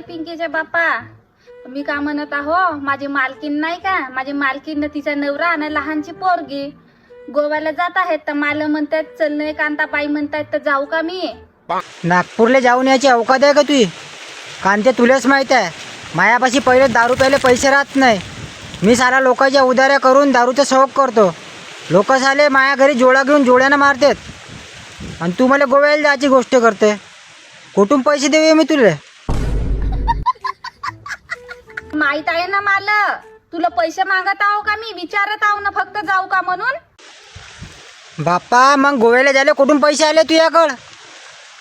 पिंकीचे बाप्पा, मी का म्हणत आहो, माझी मालकीन नाही का, माझी मालकीन तिचा नवरा आणि लहानची पोरगी गोव्याला जात आहेत. तर मला म्हणतात चल नाही कांताबाई म्हणतायत, तर जाऊ का मी? नागपूरला जाऊन याची अवकात आहे का तुझी? कांते तुलाच माहित आहे, मायापाशी पहिले दारू प्यायले पैसे राहत नाही. मी सारा लोकांच्या उधाऱ्या करून दारूचा शौक करतो. लोक साले माया घरी जोडा घेऊन जोड्यानं मारतात, आणि तू मला गोव्याला जायची गोष्ट करते. कुठून पैसे देऊ मी तुला? माहित आहे ना मला, तुला पैसे मागत आहो का मी? विचारत आहो ना फक्त जाऊ का म्हणून. बाप्पा, मग गोव्याला जायला कुठून पैसे आले तुझ्याकडं?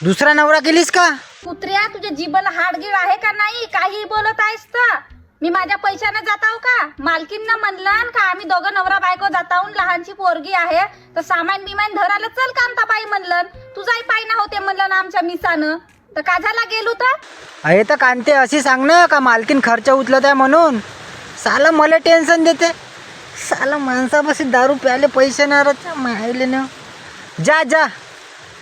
दुसरा नवरा केलीस का? कुत्र्या, तुझ्या जीबाला हाडगीळ आहे का नाही? काही बोलत आहेस तर मी माझ्या पैशाने जात आहो का? मालकींना म्हणलं का आम्ही दोघं नवरा बायको जात आहो, लहानची पोरगी आहे तर सामान बिमान धरायला चल कांताबाई म्हणलं. तुझाही पाय ना होते म्हणलं ना आमच्या मिसानं, तर का झाला गेलो तर? अरे तर कांते अशी सांग ना का मालकीन खर्च उचलत आहे म्हणून. साला मला टेन्शन देते. साला माणसापाशी दारू प्यायले पैसे नाही राहत मायले ना. जा जा,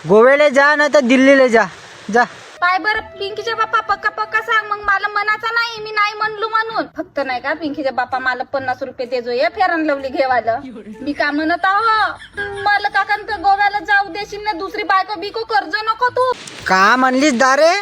गोव्याला जा ना तर दिल्लीला जा. जा पाय बरं पिंकीच्या बाप्पा, पक्का पक्का सांग, मग मला मनाचा नाही, मी नाही म्हणलो म्हणून. फक्त नाही का पिंकीच्या बाप्पा, मला 50 रुपये देजो या फेरन लवली घेवायला. मी का म्हणत आहो, मला काकांत गोव्याला जाऊ देशील ना, दुसरी बायको बिको कर्ज नको तू. का म्हणलीस दारे?